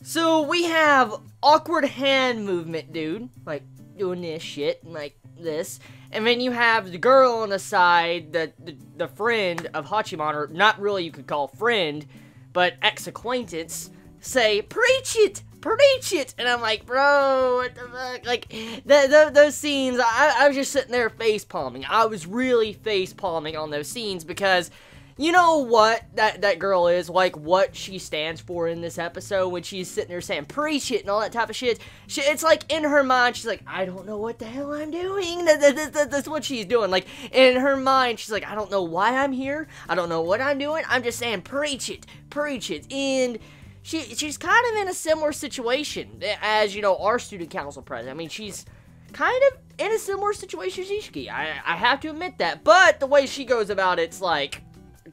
So we have awkward hand movement, dude, like doing this shit, like this. And then you have the girl on the side, the friend of Hachiman, or not really you could call friend, but ex-acquaintance, say, preach it! Preach it! And I'm like, bro, what the fuck? Like, those scenes, I was just sitting there face-palming. I was really face-palming on those scenes because, you know what that girl is, like, what she stands for in this episode when she's sitting there saying, preach it, and all that type of shit. It's like, in her mind, she's like, I don't know what the hell I'm doing. That's what she's doing. Like, in her mind, she's like, I don't know why I'm here. I don't know what I'm doing. I'm just saying, preach it. Preach it. And she's kind of in a similar situation as, you know, our student council president. I mean, she's kind of in a similar situation as Ishiki. I have to admit that. But the way she goes about it's like,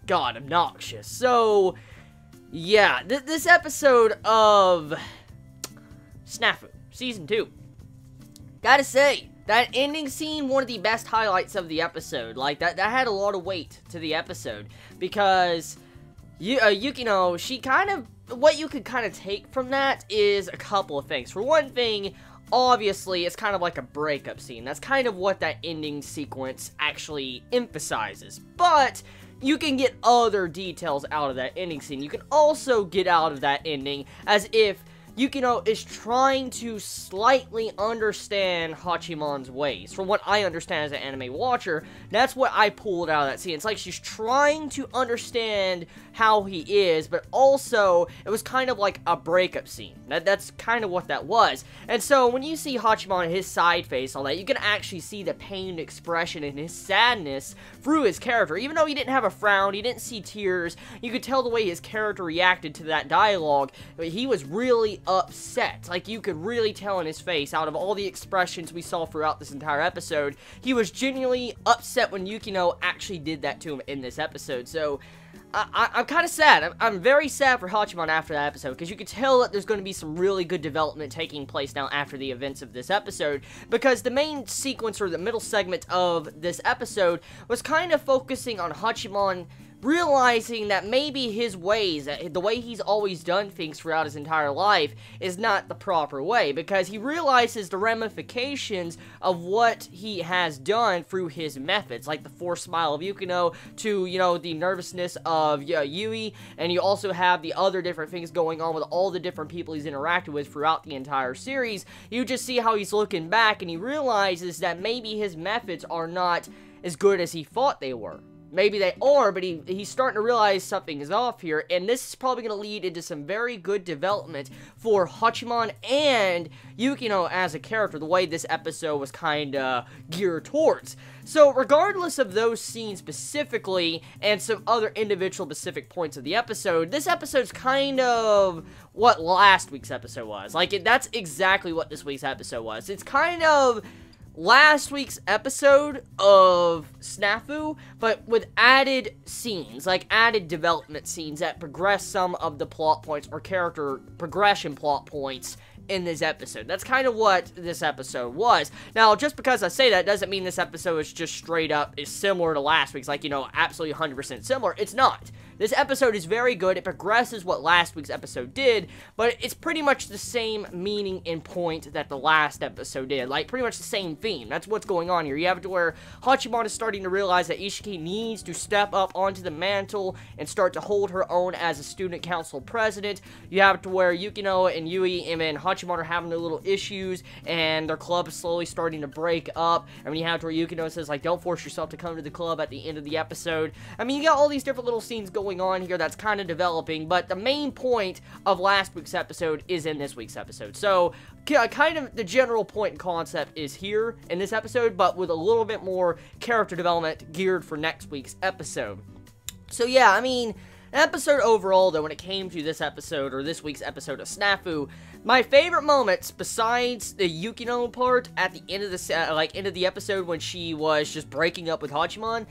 God, obnoxious. So, yeah, this episode of Snafu, Season 2, gotta say, that ending scene, one of the best highlights of the episode. Like, that had a lot of weight to the episode, because Yukino, she kind of, what you could kind of take from that is a couple of things. For one thing, obviously, it's kind of like a breakup scene. That's kind of what that ending sequence actually emphasizes. But you can get other details out of that ending scene. You can also get out of that ending as if Yukino is trying to slightly understand Hachiman's ways. From what I understand as an anime watcher, that's what I pulled out of that scene. It's like she's trying to understand how he is, but also, it was kind of like a breakup scene. That's kind of what that was. And so, when you see Hachiman, his side face, all that, you can actually see the pained expression and his sadness through his character. Even though he didn't have a frown, he didn't see tears, you could tell the way his character reacted to that dialogue. He was really upset. Like, you could really tell in his face, out of all the expressions we saw throughout this entire episode, he was genuinely upset when Yukino actually did that to him in this episode. So, I'm kind of sad. I'm very sad for Hachiman after that episode, because you could tell that there's going to be some really good development taking place now after the events of this episode, because the main sequence, or the middle segment of this episode, was kind of focusing on Hachiman realizing that maybe his ways, the way he's always done things throughout his entire life, is not the proper way, because he realizes the ramifications of what he has done through his methods, like the forced smile of Yukino, to, you know, the nervousness of Yui, and you also have the other different things going on with all the different people he's interacted with throughout the entire series. You just see how he's looking back, and he realizes that maybe his methods are not as good as he thought they were. Maybe they are, but he's starting to realize something is off here, and this is probably going to lead into some very good development for Hachiman and Yukino as a character, the way this episode was kind of geared towards. So, regardless of those scenes specifically, and some other individual specific points of the episode, this episode's kind of what last week's episode was. Like, that's exactly what this week's episode was. It's kind of last week's episode of Snafu, but with added scenes, like added development scenes that progress some of the plot points or character progression plot points in this episode. That's kind of what this episode was. Now, just because I say that doesn't mean this episode is just straight up is similar to last week's, like, you know, absolutely 100% similar. It's not. This episode is very good. It progresses what last week's episode did, but it's pretty much the same meaning and point that the last episode did. Like, pretty much the same theme. That's what's going on here. You have it to where Hachiman is starting to realize that Ishiki needs to step up onto the mantle and start to hold her own as a student council president. You have it to where Yukino and Yui and then Hachiman are having their little issues, and their club is slowly starting to break up. I mean, you have to where Yukino says, like, don't force yourself to come to the club at the end of the episode. I mean, you got all these different little scenes going on here that's kind of developing, but the main point of last week's episode is in this week's episode. So, kind of the general point and concept is here in this episode, but with a little bit more character development geared for next week's episode. So yeah, I mean, the episode overall, though, when it came to this episode, or this week's episode of Snafu, my favorite moments, besides the Yukino part at the end of the, end of the episode when she was just breaking up with Hachiman,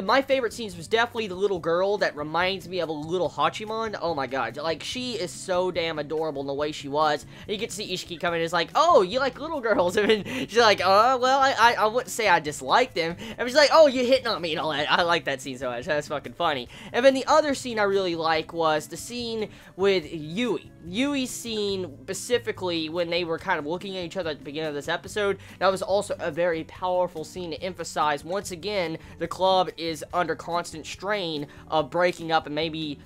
my favorite scenes was definitely the little girl that reminds me of a little Hachimon. Oh my god, like, she is so damn adorable in the way she was. And you get to see Ishiki come in and is like, oh, you like little girls? And she's like, well, I wouldn't say I dislike them. And she's like, oh, you're hitting on me and all that. I like that scene so much. That's fucking funny. And then the other scene I really like was the scene with Yui. Yui's scene, specifically, when they were kind of looking at each other at the beginning of this episode, that was also a very powerful scene to emphasize, once again, the club is under constant strain of breaking up and maybe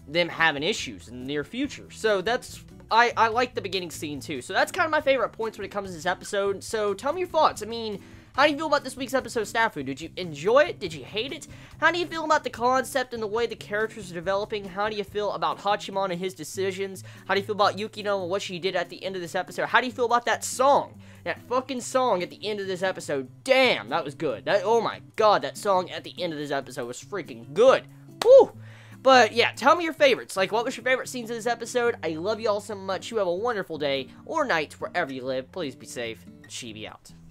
them having issues in the near future. So that's, I like the beginning scene too. So that's kind of my favorite points when it comes to this episode. So tell me your thoughts. I mean, how do you feel about this week's episode of Snafu? Did you enjoy it? Did you hate it? How do you feel about the concept and the way the characters are developing? How do you feel about Hachimon and his decisions? How do you feel about Yukino and what she did at the end of this episode? How do you feel about that song? That fucking song at the end of this episode. Damn, that was good. Oh my god, that song at the end of this episode was freaking good. Woo! But yeah, tell me your favorites. Like, what was your favorite scenes of this episode? I love you all so much. You have a wonderful day or night wherever you live. Please be safe. Chibi out.